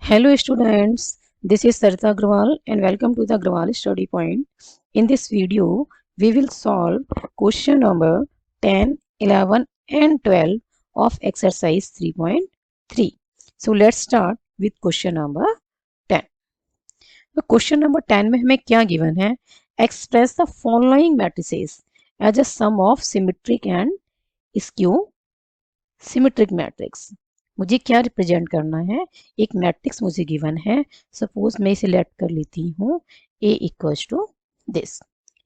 Hello students, this is Sarita Agrawal and welcome to the Agrawal Study Point. In this video, we will solve question number 10, 11 and 12 of exercise 3.3. So let's start with question number 10. तो question number 10 में हमें क्या given है? Express the following matrices as a sum of symmetric and skew symmetric matrix. मुझे क्या represent करना है? एक मैट्रिक्स मुझे गिवन है। सपोज मैं इसे लेट कर लेती हूँ ए इक्वल्स टू दिस।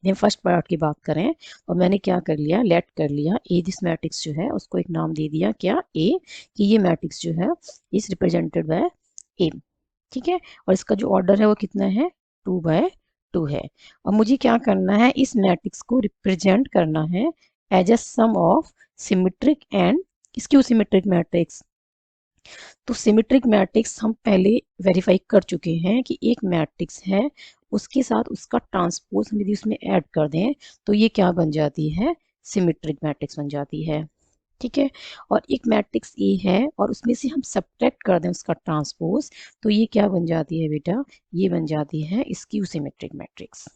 हम फर्स्ट पार्ट की बात करें और मैंने क्या कर लिया, लेट कर लिया ए दिस मैट्रिक्स जो है उसको एक नाम दे दिया, क्या? ए, कि ये मैट्रिक्स जो है इज रिप्रेजेंटेड बाय ए। ठीक है, और इसका जो ऑर्डर है वो कितना है? 2/2 है। और मुझे क्या करना है, इस मैट्रिक्स को रिप्रेजेंट करना है as a sum of symmetric and skew symmetric matrix. तो सिमेट्रिक मैट्रिक्स हम पहले वेरीफाई कर चुके हैं कि एक मैट्रिक्स है उसके साथ उसका ट्रांसपोज हम यदि उसमें ऐड कर दें तो ये क्या बन जाती है? सिमेट्रिक मैट्रिक्स बन जाती है। ठीक है, और एक मैट्रिक्स ए है और उसमें से हम सब्ट्रैक्ट कर दें उसका ट्रांसपोज तो ये क्या बन जाती है बेटा? ये बन जाती है स्क्यू सिमेट्रिक मैट्रिक्स।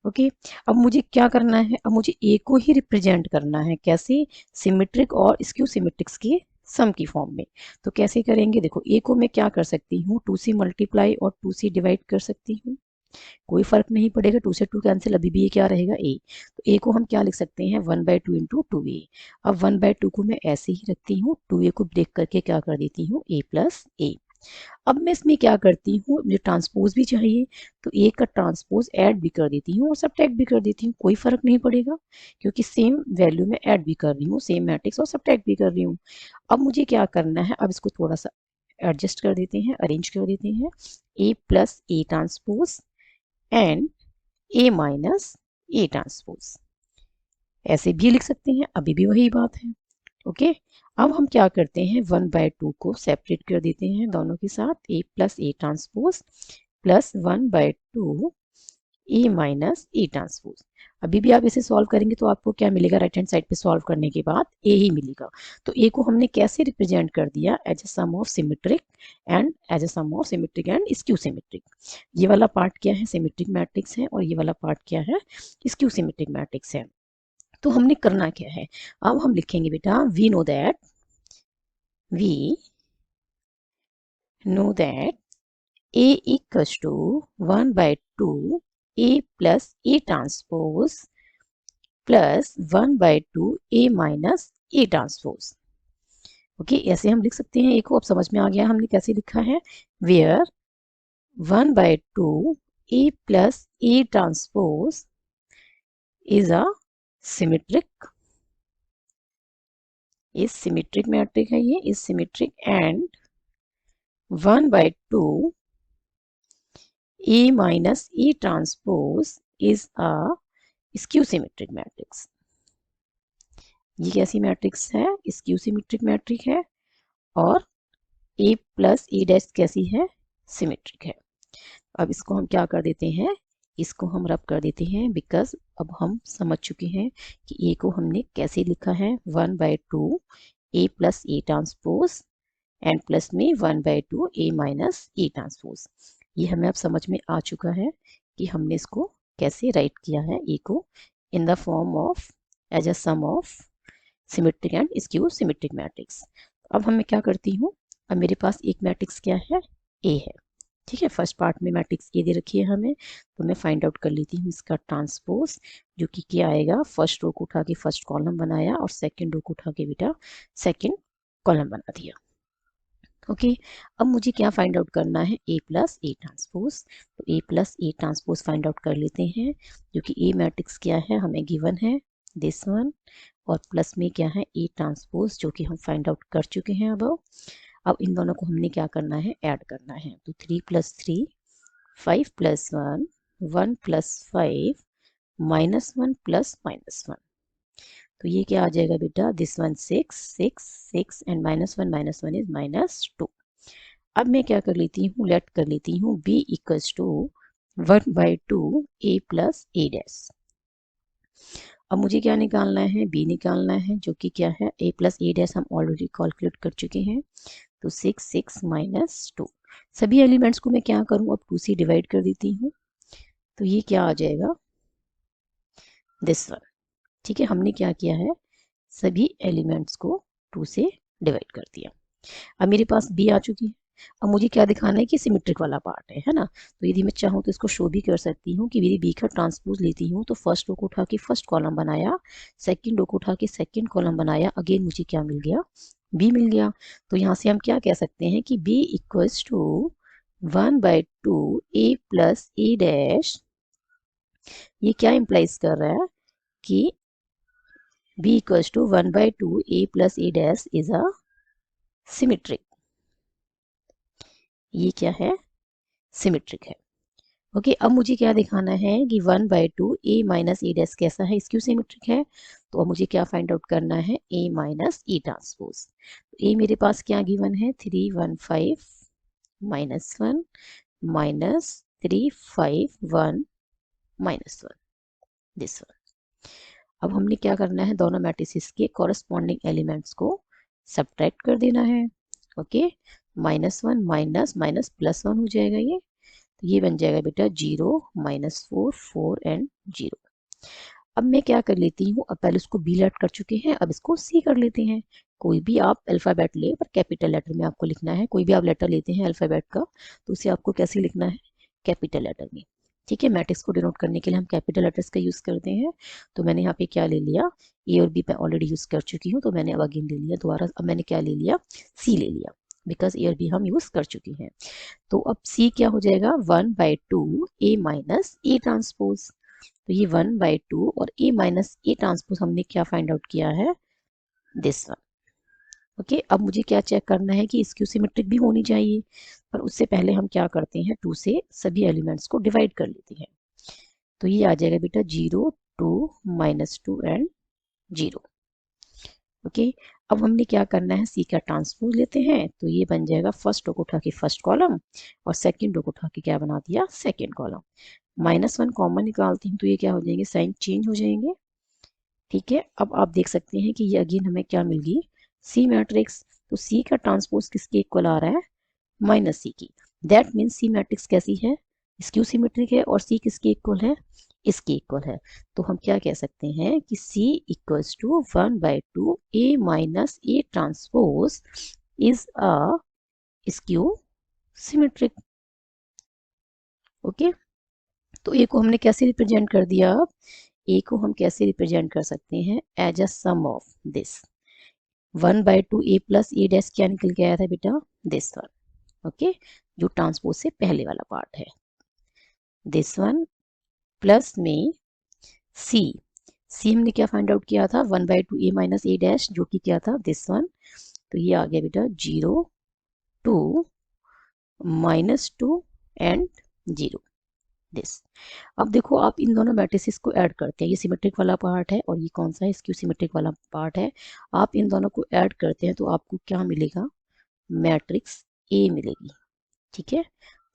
ओके, अब मुझे क्या करना है? अब मुझे ए को ही रिप्रेजेंट करना है। कैसे? सिमेट्रिक और स्क्यू सिमेट्रिक्स के सम की फॉर्म में। तो कैसे करेंगे? देखो, ए को मैं क्या कर सकती हूँ? 2 से मल्टीप्लाई और 2 से डिवाइड कर सकती हूँ। कोई फर्क नहीं पड़ेगा, 2 से 2 कैंसिल, अभी भी ये क्या रहेगा? ए। तो ए को हम क्या लिख सकते हैं? 1/2 इंटू 2a। अब 1/2 को मैं ऐसे ही रखती हूँ, 2a को ब्रेक करके क्या कर देती हूँ? a प्लस ए। अब मैं इसमें क्या करती हूँ, मुझे ट्रांसपोज भी चाहिए तो ए का ट्रांसपोज ऐड भी कर देती हूँ और सब्ट्रैक्ट भी कर देती हूँ। कोई फर्क नहीं पड़ेगा क्योंकि सेम वैल्यू में ऐड भी कर रही हूँ, सेम मैट्रिक्स, और सब्ट्रैक्ट भी कर रही हूँ। अब मुझे क्या करना है? अब इसको थोड़ा सा एडजस्ट कर देते हैं, अरेंज कर देते हैं। A plus A transpose and A minus A transpose, ऐसे भी लिख सकते हैं, अभी भी वही बात है। ओके, अब हम क्या करते हैं? 1/2 को सेपरेट कर देते हैं दोनों के साथ, A plus A transpose plus 1/2 A minus A transpose. अभी भी आप इसे सॉल्व करेंगे तो आपको क्या मिलेगा? राइट हैंड साइड पे सॉल्व करने के बाद ए ही मिलेगा। तो ए को हमने कैसे रिप्रेजेंट कर दिया? As a sum of symmetric and as a sum of symmetric and skew symmetric. ये वाला पार्ट क्या है? सिमेट्रिक मैट्रिक्स है और ये वाला पार्ट क्या है? स्क्यू सिमेट्रिक मैट्रिक्स है। तो हमने करना क्या है? अब हम लिखेंगे बेटा, we know that A equals to 1/2 A plus A transpose plus 1/2 A minus A transpose। Okay, ऐसे हम लिख सकते हैं। एक को अब समझ में आ गया हमने कैसे लिखा है। Where 1/2 A plus A transpose is a symmetric, is symmetric matrix है, ये is symmetric, and 1/2 A minus A transpose is a skew symmetric matrix. ये कैसी मैट्रिक्स है? स्क्यू सिमेट्रिक मैट्रिक है। और A प्लस ए डैश कैसी है? Symmetric है। अब इसको हम क्या कर देते हैं? इसको हम रब कर देते हैं, बिकॉज अब हम समझ चुके हैं कि ए को हमने कैसे लिखा है। 1/2 A plus A transpose and plus में 1/2 A माइनस ए ट्रांसपोज। ये हमें अब समझ में आ चुका है कि हमने इसको कैसे राइट किया है, ए को in the form of as a sum of symmetric and skew symmetric matrix. अब हम मैं क्या करती हूँ, अब मेरे पास एक मैट्रिक्स क्या है? ए है। ठीक है, फर्स्ट पार्ट में मैट्रिक्स ए दे रखी है हमें, तो मैं फाइंड आउट कर लेती हूँ इसका ट्रांसपोज, जो कि क्या आएगा? फर्स्ट रो को उठा के फर्स्ट कॉलम बनाया और सेकंड रो को उठा के बेटा सेकंड कॉलम बना दिया। ओके, अब मुझे क्या फाइंड आउट करना है? A plus A transpose. तो A plus A transpose find out कर लेते हैं, जो कि ए मैट्रिक्स क्या है हमें गिवन है, दिस वन, और प्लस में क्या है? ए ट्रांसपोज, जो कि हम फाइंड आउट कर चुके हैं अब इन दोनों को हमने क्या करना है? ऐड करना है। तो 3 + 3 5 + 1 1 + 5 -1 + -1। तो ये क्या आ जाएगा बेटा? This one 6 6 6 and -1 -1 is -2। अब मैं क्या कर लेती हूँ? लेट कर लेती हूँ b equals to 1/2 A plus A dash. अब मुझे क्या निकालना है? b निकालना है, जो कि क्या है? a प्लस ए डैश हम ऑलरेडी कैलकुलेट कर चुके हैं। तो 6 6 -2। सभी एलिमेंट्स को मैं क्या करूँ, अब 2 से डिवाइड कर देती हूँ, तो ये क्या आ जाएगा, दिस वन। ठीक है, हमने क्या किया है, सभी एलिमेंट्स को 2 से डिवाइड कर दिया। अब मेरे पास बी आ चुकी है। अब मुझे क्या दिखाना है कि सिमेट्रिक वाला पार्ट है ना। तो यदि मैं चाहूँ तो इसको शो भी कर सकती हूँ कि यदि बी का ट्रांसपोज लेती हूँ तो फर्स्ट रो को उठा के फर्स्ट कॉलम बनाया, सेकंड रो को उठा के सेकंड कॉलम बनाया, अगेन मुझे क्या मिल गया, बी मिल गया। तो यहाँ से हम क्या कह सकते हैं कि B equals to 1/2 A plus A dash. ये क्या इम्प्लाइज कर रहा है कि b equals to 1/2 a plus a dash is a symmetric। ये क्या है, सिमेट्रिक है। ओके, अब मुझे क्या दिखाना है कि 1/2 a माइनस ए डैश कैसा है, इसक्यू सिमेट्रिक है। तो अब मुझे क्या फाइंड आउट करना है, a minus A transpose. a मेरे पास क्या गिवन है, 315 minus 1 minus 351 minus 1, this one. अब हमने क्या करना है, दोनों मैट्रिसेस के कॉरस्पॉन्डिंग एलिमेंट्स को सब्ट्रैक्ट कर देना है। ओके, -1 माइनस माइनस +1 हो जाएगा ये, तो ये बन जाएगा बेटा 0 -4 4 एंड 0। अब मैं क्या कर लेती हूँ, अब पहले उसको बी लेट कर चुके हैं, अब इसको सी कर लेते हैं। कोई भी आप अल्फ़ाबेट ले, पर कैपिटल लेटर में आपको लिखना है। कोई भी आप लेटर लेते हैं अल्फ़ाबेट का, तो उसे आपको कैसे लिखना है, कैपिटल लेटर में। ठीक है, मैट्रिक्स को डिनोट करने के लिए हम कैपिटल लेटर्स का यूज़ करते हैं। तो मैंने यहाँ पे क्या ले लिया, ए और बी मैं ऑलरेडी यूज़ कर चुकी हूँ, तो मैंने अब अगेन ले लिया दोबारा। अब मैंने क्या ले लिया, सी ले लिया, बिकॉज ए और बी हम यूज़ कर चुकी हैं। तो अब सी क्या हो जाएगा, 1/2 ए माइनस ए ट्रांसपोज। तो ये 1/2 और ए माइनस ए ट्रांसपोज हमने क्या फाइंड आउट किया है, दिस वन। ओके, अब मुझे क्या चेक करना है कि स्क्यू सिमेट्रिक भी होनी चाहिए, पर उससे पहले हम क्या करते हैं, 2 से सभी एलिमेंट्स को डिवाइड कर लेते हैं। तो ये आ जाएगा बेटा 0 2 -2 एंड 0। ओके, अब हमने क्या करना है, सी का ट्रांसपोज लेते हैं, तो ये बन जाएगा फर्स्ट रो को उठा के फर्स्ट कॉलम और सेकंड रो को उठा के क्या बना दिया, सेकंड कॉलम। -1 कॉमन निकालती हूँ तो ये क्या हो जाएंगे, साइन चेंज हो जाएंगे। ठीक है, अब आप देख सकते हैं कि ये अगेन हमें क्या मिल गई, सी मैट्रिक्स। तो सी का ट्रांसपोज किसके इक्वल आ रहा है, -c की। दैट मीन्स सी मैट्रिक्स कैसी है, स्क्यू सिमेट्रिक है, और सी किसके इक्वल है, इसके इक्वल है। तो हम क्या कह सकते हैं कि C equals to 1/2 A minus A transpose is a skew symmetric. Okay, तो ए को हमने कैसे रिप्रेजेंट कर दिया, अब ए को हम कैसे रिप्रेजेंट कर सकते हैं, as a sum of this 1/2 A plus A dash क्या निकल के आया था बेटा, दिस वन। ओके, जो ट्रांसपोज से पहले वाला पार्ट है, दिस वन प्लस में सी। सी हमने क्या फाइंड आउट किया था, 1/2 A माइनस ए डैश, जो कि क्या था, दिस वन। तो ये आ गया बेटा 0 2 -2 एंड 0, दिस। अब देखो, आप इन दोनों मैट्रिसेस को ऐड करते हैं, ये सिमेट्रिक वाला पार्ट है और ये कौन सा है, स्क्यू सिमेट्रिक वाला पार्ट है। आप इन दोनों को ऐड करते हैं तो आपको क्या मिलेगा, मैट्रिक्स ए मिलेगी। ठीक है,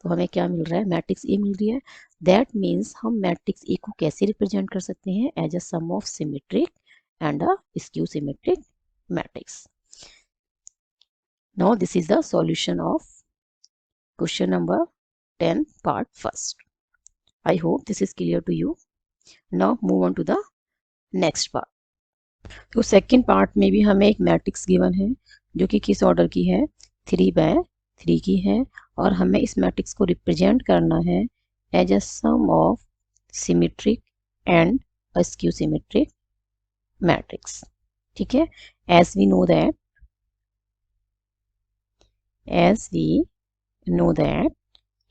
तो हमें क्या मिल रहा है, मैट्रिक्स ए मिल रही है। दैट मीन्स हम मैट्रिक्स ए को कैसे रिप्रेजेंट कर सकते हैं, as a sum of symmetric and a skew symmetric matrix. Now this is the solution of question number 10 part first. I hope this is clear to you. Now move on to the next part. तो second part में भी हमें एक matrix given है जो कि किस order की है, 3/3 की है, और हमें इस मैट्रिक्स को रिप्रेजेंट करना है as a sum of symmetric and a skew symmetric matrix. ठीक है, as we know that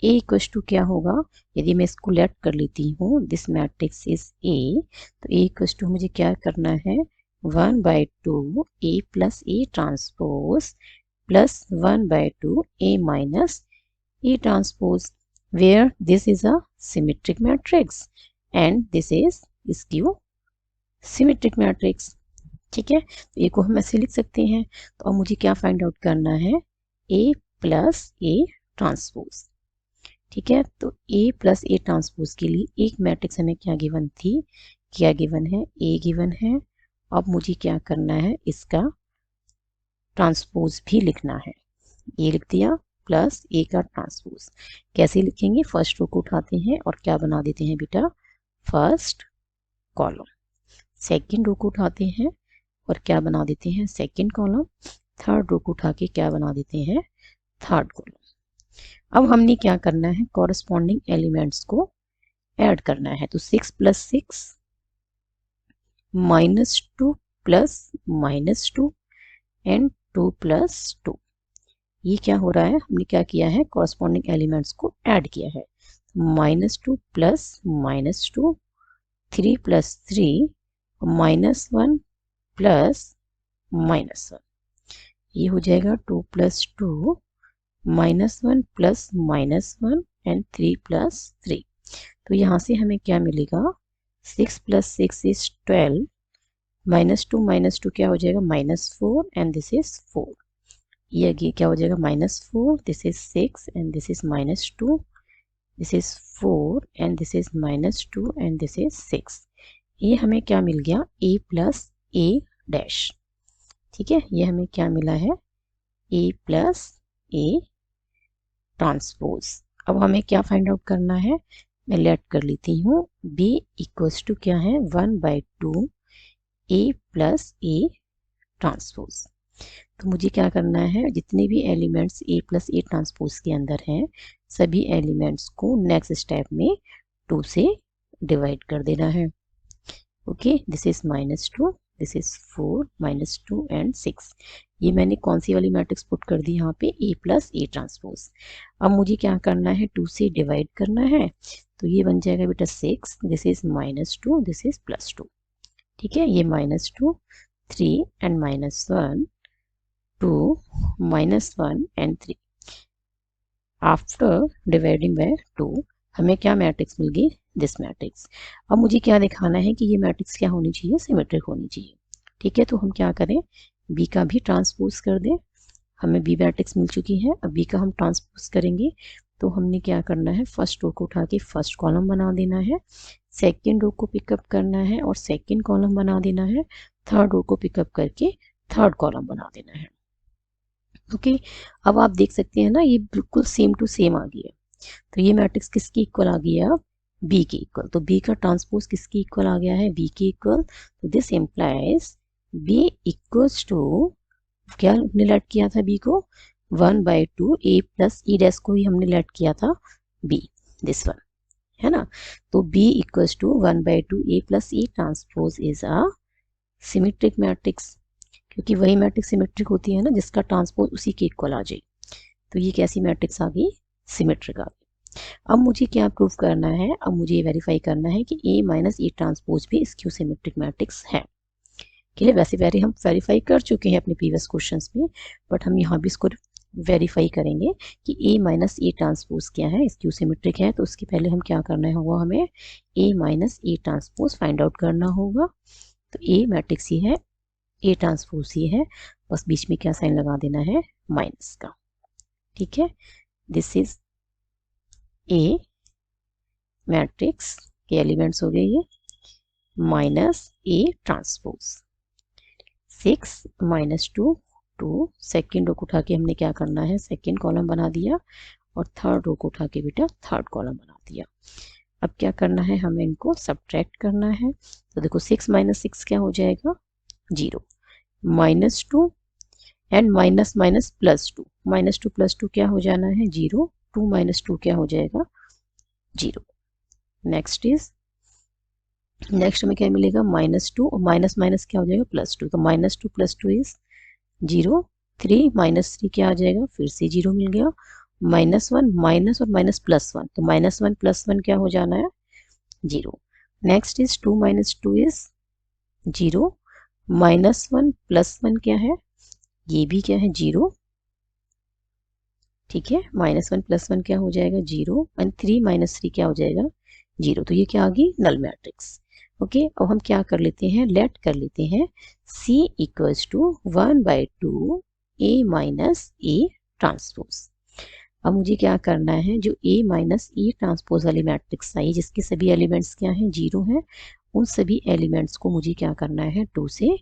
A equals to क्या होगा, यदि मैं इसको लेट कर लेती हूँ, दिस मैट्रिक्स इज ए, तो ए इक्वल्स टू मुझे क्या करना है, 1/2 A plus A transpose plus 1/2 A minus A transpose, where this is a symmetric matrix and this is skew symmetric matrix. ठीक है, तो ए को हम ऐसे लिख सकते हैं। तो अब मुझे क्या फाइंड आउट करना है, ए प्लस ए ट्रांसपोज। ठीक है, तो A प्लस ए ट्रांसपोज के लिए एक मैट्रिक्स हमें क्या गिवन थी, क्या गिवन है, A गिवन है। अब मुझे क्या करना है, इसका ट्रांसपोज भी लिखना है। ये लिख दिया, प्लस ए का ट्रांसपोज। कैसे लिखेंगे? फर्स्ट रो को उठाते हैं और क्या बना देते हैं बेटा? First column. सेकंड रो को उठाते हैं और क्या बना देते हैं? Second column. थर्ड रो को उठा के क्या बना देते हैं? Third column. अब हमने क्या करना है? कॉरस्पॉन्डिंग एलिमेंट्स को ऐड करना है। तो 6 + 6 -2 + -2 एंड 2 + 2। ये क्या हो रहा है? हमने क्या किया है? कॉरस्पॉन्डिंग एलिमेंट्स को ऐड किया है। -2 + -2, 3 + 3, -1 + -1। ये हो जाएगा 2 + 2, -1 + -1 एंड 3 + 3। तो यहाँ से हमें क्या मिलेगा? 6 + 6 इज 12, -2 क्या हो जाएगा? -4 एंड दिस इज 4। ये क्या हो जाएगा? -4, this is 6 and this is -2, this is 4 and this is -2 and this is 6। ये हमें क्या मिल गया? a + a'। ठीक है, ये हमें क्या मिला है? a + a transpose. अब हमें क्या फाइंड आउट करना है? मैं लेट कर लेती हूँ। b = क्या है? 1/2 a + a ट्रांसपोज। तो मुझे क्या करना है? जितने भी एलिमेंट्स a + a ट्रांसपोज के अंदर हैं, सभी एलिमेंट्स को नेक्स्ट स्टेप में 2 से डिवाइड कर देना है। Okay, this is -2, this is 4, -2 and 6। ये मैंने कौन सी वाली मैट्रिक्स पुट कर दी यहाँ पे? a + a transpose. अब मुझे क्या करना है? 2 से डिवाइड करना है। तो ये बन जाएगा बेटा 6, दिस इज -2, दिस इज +2। ठीक है, ये -2, 3 and -1, 2, -1 and 3। After dividing by 2 हमें क्या मैट्रिक्स मिल गई? This matrix. अब मुझे क्या दिखाना है कि ये मैट्रिक्स क्या होनी चाहिए? सिमेट्रिक होनी चाहिए। ठीक है, तो हम क्या करें? बी का भी ट्रांसपोज कर दें। हमें बी मैट्रिक्स मिल चुकी है, अब बी का हम ट्रांसपोज करेंगे। तो हमने क्या करना है? फर्स्ट रो को उठा के फर्स्ट कॉलम बना देना है, सेकेंड रो को पिकअप करना है और सेकेंड कॉलम बना देना है, थर्ड रो को पिकअप करके थर्ड कॉलम बना देना है। ओके, अब आप देख सकते हैं ना, ये बिल्कुल सेम टू सेम आ गया। तो ये मैट्रिक्स किसकी इक्वल आ गया? बी के इक्वल। तो बी का ट्रांसपोज किसकी इक्वल आ गया है? बी के इक्वल। तो this implies B equals to, क्या हमने लेट किया था बी को? 1/2 a + e' को ही हमने लेट किया था बी, दिस वन, है ना। तो b equals to 1/2 a + e transpose is a symmetric matrix, क्योंकि वही मैट्रिक्स सिमेट्रिक होती है ना जिसका ट्रांसपोज उसी के इक्वल आ जाए। तो ये कैसी मैट्रिक्स आ गई? सिमेट्रिक आ गई। अब मुझे क्या प्रूव करना है? अब मुझे ये वेरीफाई करना है कि a - e ट्रांसपोज भी स्क्यू सिमेट्रिक मैट्रिक्स है। के लिए वैसे हम वेरीफाई कर चुके हैं अपने प्रीवियस क्वेश्चंस में, बट हम यहाँ भी इसको वेरीफाई करेंगे कि a - e ट्रांसपोज क्या है, स्क्यू सिमेट्रिक है। तो उसके पहले हम क्या करना होगा? हमें a - e transpose find out करना होगा। तो a मैट्रिक्स ही है, ए ट्रांसपोज ही है, बस बीच में क्या साइन लगा देना है? माइनस का। ठीक है, दिस इज ए मैट्रिक्स के एलिमेंट्स हो गए ये, -a ट्रांसपोज। 6 -2 2, सेकेंड रो को उठा के हमने क्या करना है? सेकेंड कॉलम बना दिया और थर्ड रो को उठा के बेटा थर्ड कॉलम बना दिया। अब क्या करना है? हमें इनको सब्ट्रैक्ट करना है। तो देखो 6 - 6 क्या हो जाएगा? 0, -2 एंड माइनस माइनस +2, -2 + 2 क्या हो जाना है? 0, 2 - 2 क्या हो जाएगा? 0। नेक्स्ट हमें क्या मिलेगा? -2 और माइनस माइनस क्या हो जाएगा? +2। तो -2 + 2 इज 0, 3 - 3 क्या आ जाएगा? फिर से 0 मिल गया। -1 माइनस और माइनस +1, तो -1 + 1 क्या हो जाना है? 0। नेक्स्ट 2 - 2 इज 0, -1 + 1 क्या है? ये भी क्या है? 0। ठीक है, -1 + 1 क्या हो जाएगा? 0 एंड 3 - 3 क्या हो जाएगा? 0। तो ये क्या आ गई? Null matrix. ओके, अब हम क्या कर लेते हैं? लेट कर लेते हैं C = 1/2 a - e ट्रांसपोज। अब मुझे क्या करना है? जो a - e ट्रांसपोज वाली मैट्रिक्स आई जिसके सभी एलिमेंट्स क्या हैं? 0 हैं, उन सभी एलिमेंट्स को मुझे क्या करना है? 2 से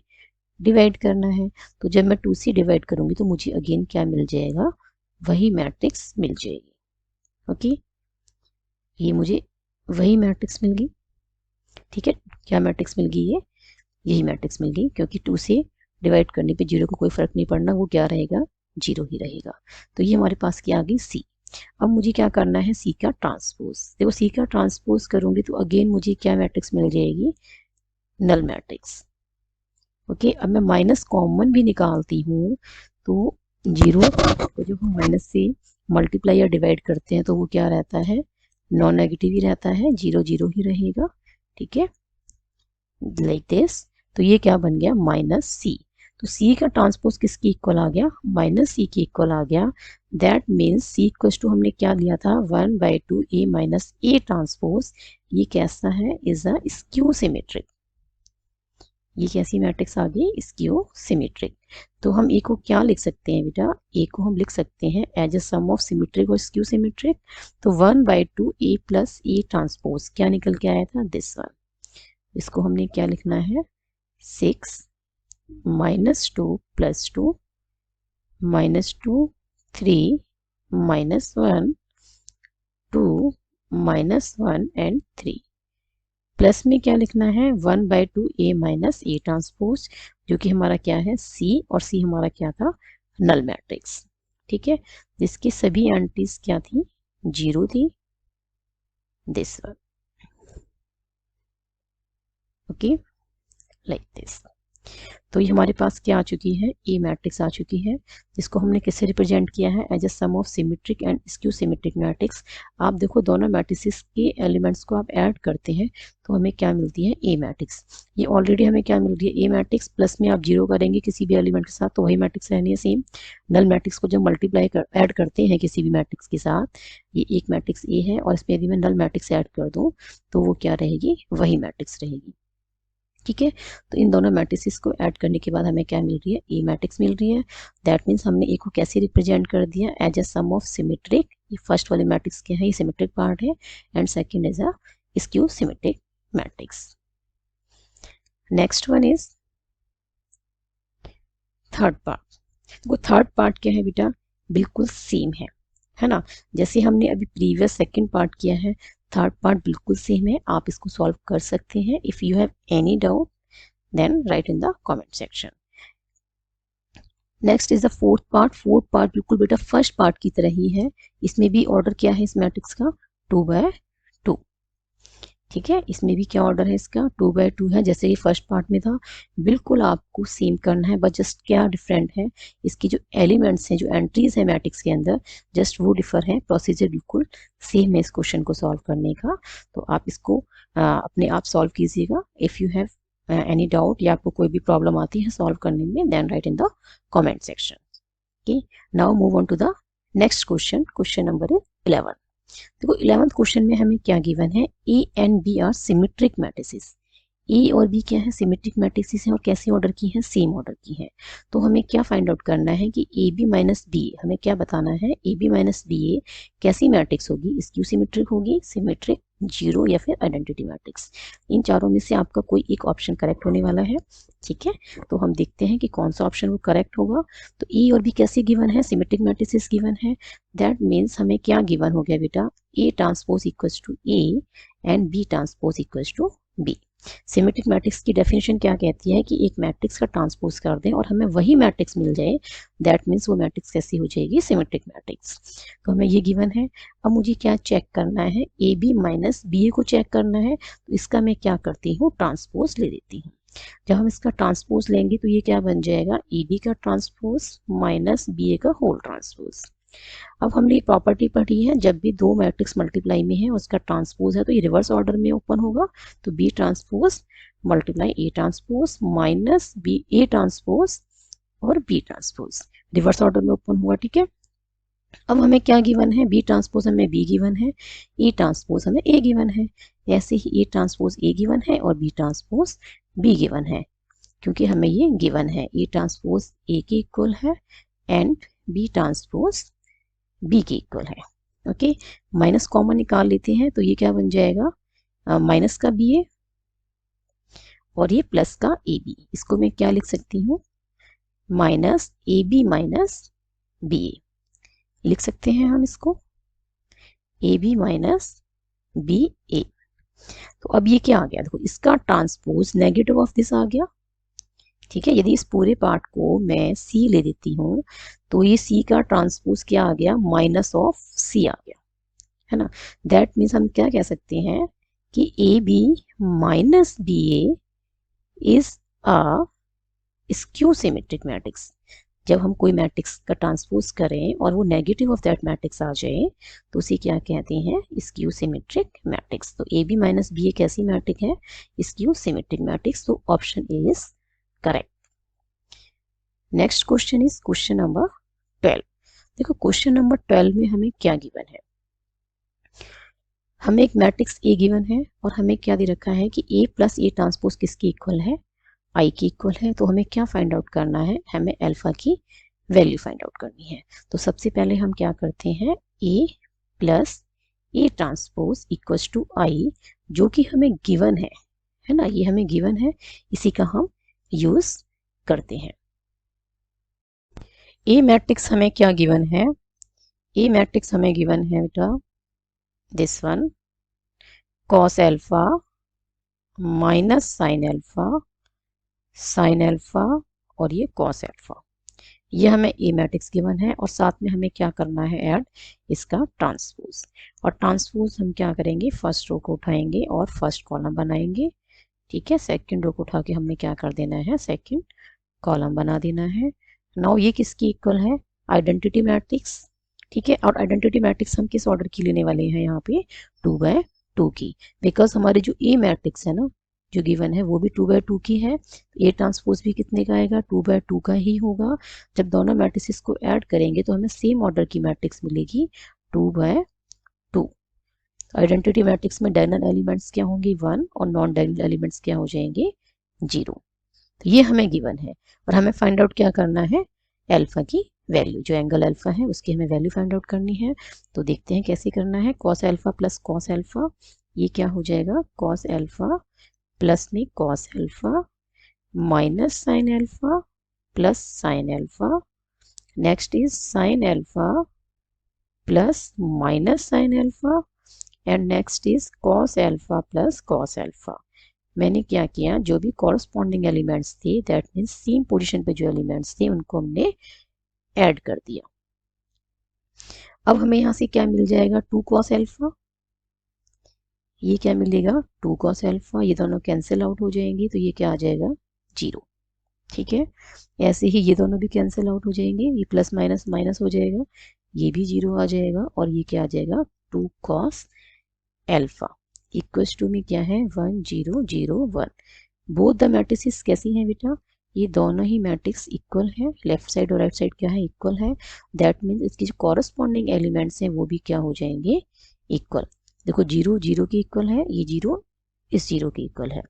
डिवाइड करना है। तो जब मैं 2 से डिवाइड करूंगी तो मुझे अगेन क्या मिल जाएगा? वही मैट्रिक्स मिल जाएगी। ओके, ये मुझे वही मैट्रिक्स मिल गई। ठीक है, क्या मैट्रिक्स मिल गई? ये यही मैट्रिक्स मिल गई, क्योंकि 2 से डिवाइड करने पे 0 को कोई फर्क नहीं पड़ना, वो क्या रहेगा? 0 ही रहेगा। तो ये हमारे पास क्या आ गई? सी। अब मुझे क्या करना है? सी का ट्रांसपोज। देखो सी का ट्रांसपोज करूंगी तो अगेन मुझे क्या मैट्रिक्स मिल जाएगी? Null matrix. ओके, अब मैं माइनस कॉमन भी निकालती हूँ तो 0 को जब हम माइनस से मल्टीप्लाई या डिवाइड करते हैं तो वो क्या रहता है? नॉन नेगेटिव ही रहता है, 0 0 ही रहेगा। ठीक है, लाइक दिस। तो ये क्या बन गया? माइनस सी। तो सी का ट्रांसपोज किसकी इक्वल आ गया? माइनस सी की इक्वल आ गया। That means C equal to हमने क्या लिया था? 1/2 ए माइनस ए ट्रांसपोज। ये कैसा है? Is a skew symmetric. ये कैसी मैट्रिक्स आ गई? Skew symmetric. तो हम ए को क्या लिख सकते हैं बेटा? ए को हम लिख सकते हैं as a sum of symmetric और स्क्यू सिमेट्रिक। तो 1/2 ए प्लस ए ट्रांसपोज क्या निकल के आया था? This one. इसको हमने क्या लिखना है? 6 -2 + 2 -2 3 -1 2 -1 एंड 3। प्लस में क्या लिखना है? 1/2 ए माइनस ए ट्रांसपोज, जो कि हमारा क्या है? सी। और सी हमारा क्या था? Null matrix. ठीक है, जिसकी सभी एंटीज क्या थी? 0 थी। This one. Okay, like this. तो ये हमारे पास क्या आ चुकी है? ए मैट्रिक्स आ चुकी है, जिसको हमने किससे रिप्रेजेंट किया है? As a sum of symmetric and skew symmetric matrix. आप देखो दोनों मैट्रिक्स के एलिमेंट्स को आप ऐड करते हैं तो हमें क्या मिलती है? ए मैट्रिक्स। ये ऑलरेडी हमें क्या मिल रही है? ए मैट्रिक्स। प्लस में आप 0 करेंगे किसी भी एलिमेंट के साथ तो वही मैट्रिक्स रहनी है सेम। नल मैट्रिक्स को जब मल्टीप्लाई ऐड करते हैं किसी भी मैट्रिक्स के साथ, ये एक मैट्रिक्स ए है और इसमें यदि मैं नल मैट्रिक्स ऐड कर दूँ तो वो क्या रहेगी? वही मैट्रिक्स रहेगी। ठीक है, तो इन दोनों मैट्रिसेस को ऐड करने के बाद हमें क्या मिल रही है? ए मैट्रिक्स मिल रही है। दैट मीन्स हमने ए को कैसे रिप्रेजेंट कर दिया? As a sum of symmetric. ये फर्स्ट वाले मैट्रिक्स के हैं, ये सिमेट्रिक पार्ट है, and second is a skew symmetric matrix. Next one is third part. वो थर्ड पार्ट क्या है बेटा? बिल्कुल सेम है ना? जैसे हमने अभी प्रीवियस सेकंड पार्ट किया है, थर्ड पार्ट बिल्कुल सेम है। आप इसको सॉल्व कर सकते हैं। If you have any doubt then write in the comment section. Next is the fourth part. Fourth part बिल्कुल बेटा फर्स्ट पार्ट की तरह ही है। इसमें भी ऑर्डर क्या है इस मैट्रिक्स का? 2/2। ठीक है, इसमें भी क्या ऑर्डर है इसका? 2/2 है, जैसे कि फर्स्ट पार्ट में था। बिल्कुल आपको सेम करना है, बस जस्ट क्या डिफरेंट है? इसकी जो एलिमेंट्स हैं, जो एंट्रीज है मैट्रिक्स के अंदर, जस्ट वो डिफर है। प्रोसीजर बिल्कुल सेम है इस क्वेश्चन को सॉल्व करने का। तो आप इसको अपने आप सॉल्व कीजिएगा। If you have any doubt या आपको कोई भी प्रॉब्लम आती है सॉल्व करने में, then write in the comment section. Okay, now move on to the next question. Question number 11। देखो 11th क्वेश्चन में हमें क्या गिवन है? A and B are symmetric matrices. A और बी क्या है? सिमेट्रिक मैट्रिसेस हैं और कैसे ऑर्डर की है? सेम ऑर्डर की है। तो हमें क्या फाइंड आउट करना है कि ए बी माइनस बी, हमें क्या बताना है? ए बी माइनस बी ए कैसी मैट्रिक्स होगी? स्क्यू सिमेट्रिक होगी, सिमेट्रिक, जीरो, या फिर आइडेंटिटी मैट्रिक्स। इन चारों में से आपका कोई एक ऑप्शन करेक्ट होने वाला है। ठीक है, तो हम देखते हैं कि कौन सा ऑप्शन वो करेक्ट होगा। तो ए और बी कैसे गिवन है? सिमेट्रिक मैट्रिसेस गिवन है। दैट मीन्स हमें क्या गिवन हो गया बेटा? A transpose equals to A and B transpose equals to B. Symmetric matrix की डेफिनेशन क्या कहती है? कि एक मैट्रिक्स का ट्रांसपोज कर दें और हमें वही मैट्रिक्स मिल जाए, दैट मीन्स वो मैट्रिक्स कैसी हो जाएगी? Symmetric matrix. तो हमें ये गिवन है। अब मुझे क्या चेक करना है? ए बी माइनस बी ए को चेक करना है। तो इसका मैं क्या करती हूँ? ट्रांसपोज ले लेती हूँ। जब हम इसका ट्रांसपोज लेंगे तो ये क्या बन जाएगा? ए बी का ट्रांसपोज माइनस बी ए का होल ट्रांसपोज। अब हमने ये प्रॉपर्टी पढ़ी है, जब भी दो मैट्रिक्स मल्टीप्लाई में है उसका ट्रांसपोज है तो ये रिवर्स ऑर्डर में ओपन होगा। तो B transpose multiply A transpose minus B A transpose और बी ट्रांसपोज रिवर्स ऑर्डर में ओपन हुआ। ठीक है, अब हमें क्या गिवन है? बी ट्रांसपोज हमें बी गिवन है, ए ट्रांसपोज हमें ए गिवन है। ऐसे ही ए ट्रांसपोज ए गिवन है और बी ट्रांसपोज बी गिवन है, क्योंकि हमें ये गिवन है ए ट्रांसपोज ए के इक्वल है एंड बी ट्रांसपोज बी के इक्वल है। ओके, माइनस कॉमन निकाल लेते हैं तो ये क्या बन जाएगा? माइनस का बी ए और ये प्लस का ए बी। इसको मैं क्या लिख सकती हूँ? Minus A B minus B A. लिख सकते हैं हम इसको A B minus B A. तो अब ये क्या आ गया, देखो इसका ट्रांसपोज नेगेटिव ऑफ दिस आ गया। ठीक है, यदि इस पूरे पार्ट को मैं सी ले देती हूँ तो ये सी का ट्रांसपोज क्या आ गया, माइनस ऑफ सी आ गया, है ना। दैट मीन्स हम क्या कह सकते हैं कि A B minus B A is a skew symmetric matrix. जब हम कोई मैट्रिक्स का ट्रांसपोज करें और वो नेगेटिव ऑफ दैट मैट्रिक्स आ जाए तो उसे क्या कहते हैं, स्क्यू सिमेट्रिक मैट्रिक्स। तो ए बी माइनस बी एक ऐसी मैट्रिक है स्क्यू सिमेट्रिक मैट्रिक्स। तो option A is correct. Next question is question number 12। देखो क्वेश्चन नंबर 12 में हमें क्या गिवन है, हमें एक मैट्रिक्स ए गिवन है और हमें क्या दे रखा है कि ए प्लस ए ट्रांसपोज किसके इक्वल है, आई के इक्वल है। तो हमें क्या फाइंड आउट करना है, हमें अल्फा की वैल्यू फाइंड आउट करनी है। तो सबसे पहले हम क्या करते हैं, A plus A transpose equals to I, जो कि हमें गिवन है ना, ये हमें गिवन है, इसी का हम यूज करते हैं। ए मैट्रिक्स हमें क्या गिवन है, ए मैट्रिक्स हमें गिवन है बेटा this one, cos alpha minus sine alpha, sine alpha और ये कॉस एल्फा, ये हमें ए मैट्रिक्स गिवन है। और साथ में हमें क्या करना है, ऐड इसका ट्रांसपोज। और ट्रांसपोज हम क्या करेंगे, फर्स्ट रो को उठाएंगे और फर्स्ट कॉलम बनाएंगे। ठीक है, सेकंड रो को उठा के हमने क्या कर देना है, सेकंड कॉलम बना देना है। नाउ ये किसकी इक्वल है, आइडेंटिटी मैट्रिक्स। ठीक है, और आइडेंटिटी मैट्रिक्स हम किस ऑर्डर की लेने वाले हैं यहाँ पे, 2/2 की, बिकॉज हमारी जो ए मैट्रिक्स है ना जो गिवन है वो भी 2/2 की है। ए ट्रांसपोज भी कितने का आएगा, 2/2 का ही होगा। जब दोनों मैट्रिक्स को ऐड करेंगे तो हमें सेम ऑर्डर की मैट्रिक्स मिलेगी 2/2। आइडेंटिटी मैट्रिक्स में डायगोनल एलिमेंट्स क्या होंगे, 1, और नॉन डायगोनल एलिमेंट्स क्या हो जाएंगे, 0। तो ये हमें गिवन है और हमें फाइंड आउट क्या करना है, अल्फा की वैल्यू, जो एंगल अल्फा है उसकी हमें वैल्यू फाइंड आउट करनी है। तो देखते हैं कैसे करना है, cos alpha plus cos alpha, ये क्या हो जाएगा, कॉस एल्फा प्लस में cos alpha minus sine alpha plus sine alpha, next is sine alpha plus minus sine alpha, and next is cos alpha plus cos alpha. मैंने क्या किया, जो भी कॉरस्पॉन्डिंग एलिमेंट्स थे, दैट मीन्स सेम पोजीशन पे जो elements थे उनको हमने ऐड कर दिया। अब हमें यहाँ से क्या मिल जाएगा, 2 कॉस एल्फा, ये क्या मिलेगा 2 कॉस एल्फा, ये दोनों कैंसिल आउट हो जाएंगे तो ये क्या आ जाएगा 0। ठीक है, ऐसे ही ये दोनों भी कैंसिल आउट हो जाएंगे, ये प्लस माइनस माइनस हो जाएगा, ये भी 0 आ जाएगा और ये क्या आ जाएगा 2 कॉस एल्फा इक्वल्स टू में क्या है 1 0 0 1। बोथ द मैट्रिसेस कैसी हैं बेटा, ये दोनों ही मैट्रिक्स इक्वल है, लेफ्ट साइड और राइट साइड क्या है इक्वल है। दैट मीन्स इसकी जो कॉरस्पॉन्डिंग एलिमेंट्स हैं वो भी क्या हो जाएंगे इक्वल। देखो 0 0 के इक्वल है, ये 0 इस 0 के इक्वल है।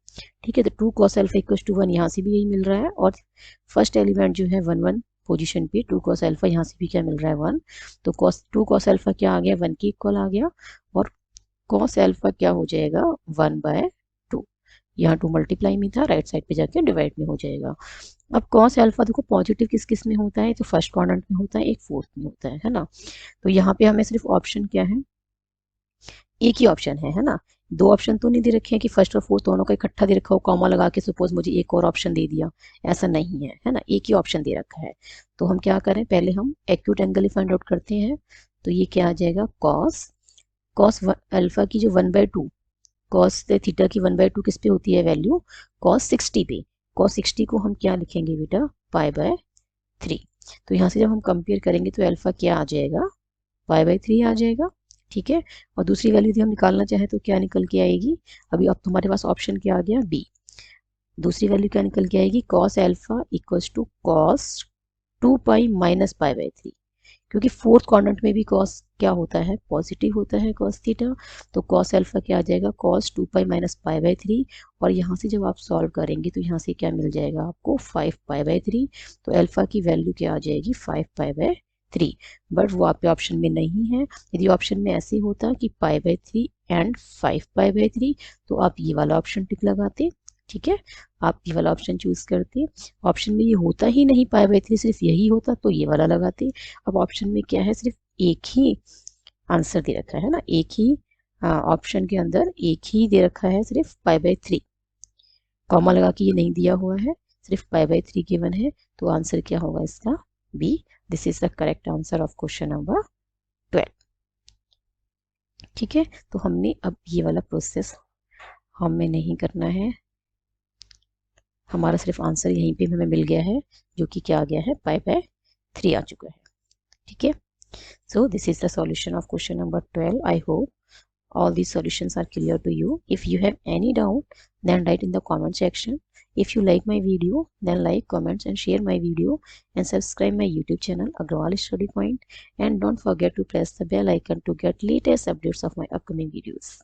ठीक है, तो 2 कॉस एल्फा इक्वल्स टू 1, यहाँ से भी यही मिल रहा है, और फर्स्ट एलिमेंट जो है 1 1 पोजीशन पे 2 कॉस एल्फा, यहाँ से भी क्या मिल रहा है 1। तो कॉस 2 कॉस एल्फा क्या आ गया 1 के इक्वल आ गया, और कॉस एल्फा क्या हो जाएगा 1/2, यहाँ 2 मल्टीप्लाई में था, राइट साइड पे जाके डिवाइड में हो जाएगा। अब कॉस एल्फा देखो पॉजिटिव किस किस में होता है, तो फर्स्ट क्वाड्रेंट में होता है, एक फोर्थ में होता है ना। तो यहाँ पे हमें सिर्फ ऑप्शन क्या है, एक ही ऑप्शन है ना, दो ऑप्शन तो नहीं दे रखे हैं कि फर्स्ट और फोर्थ दोनों का इकट्ठा दे रखा हो, कॉमा लगा के सपोज मुझे एक और ऑप्शन दे दिया, ऐसा नहीं है ना, एक ही ऑप्शन दे रखा है। तो हम क्या करें, पहले हम एक्यूट एंगल ही फाइंड आउट करते हैं। तो ये क्या आ जाएगा, कॉस कॉस अल्फा की जो 1/2, कॉस थीटा की 1/2 किस पे होती है वैल्यू, cos 60 पे। cos 60 को हम क्या लिखेंगे बेटा, π/3। तो यहाँ से जब हम कंपेयर करेंगे तो अल्फा क्या आ जाएगा, π/3 आ जाएगा। ठीक है, और दूसरी वैल्यू यदि हम निकालना चाहें तो क्या निकल के आएगी, अभी अब तुम्हारे पास ऑप्शन क्या आ गया, बी। दूसरी वैल्यू क्या निकल के आएगी, cos alpha equals to cos 2π माइनस π/3, क्योंकि फोर्थ क्वाड्रेंट में भी cos क्या होता है, पॉजिटिव होता है cos थीटा। तो cos एल्फा क्या आ जाएगा, cos 2π माइनस π/3, और यहाँ से जब आप सॉल्व करेंगे तो यहाँ से क्या मिल जाएगा आपको 5π/3। तो अल्फा की वैल्यू क्या आ जाएगी 5π/3, बट वो आपके ऑप्शन में नहीं है। यदि ऑप्शन में ऐसे होता कि π/3 एंड 5π/3 तो आप ये वाला ऑप्शन टिक लगाते, ठीक है, आप ये वाला ऑप्शन चूज करते। ऑप्शन में ये होता ही नहीं π/3, सिर्फ यही होता तो ये वाला लगाते। अब ऑप्शन में क्या है, सिर्फ एक ही आंसर दे रखा है ना, एक ही ऑप्शन के अंदर एक ही दे रखा है, सिर्फ π/3, कॉमा लगा के ये नहीं दिया हुआ है, सिर्फ π/3 गिवन है। तो आंसर क्या होगा इसका, B. This is the correct answer of question number 12। ठीक है, तो हमने अब ये वाला प्रोसेस हमें नहीं करना है, हमारा सिर्फ आंसर यहीं पे हमें मिल गया है, जो कि क्या आ गया है, π/3 आ चुका है। ठीक है, so this is the solution of question number 12. I hope all these solutions are clear to you. If you have any doubt, then write in the comment section. If you like my video, then like, comments and share my video, and subscribe my YouTube channel Agrawal Study Point, and don't forget to press the bell icon to get latest updates of my upcoming videos.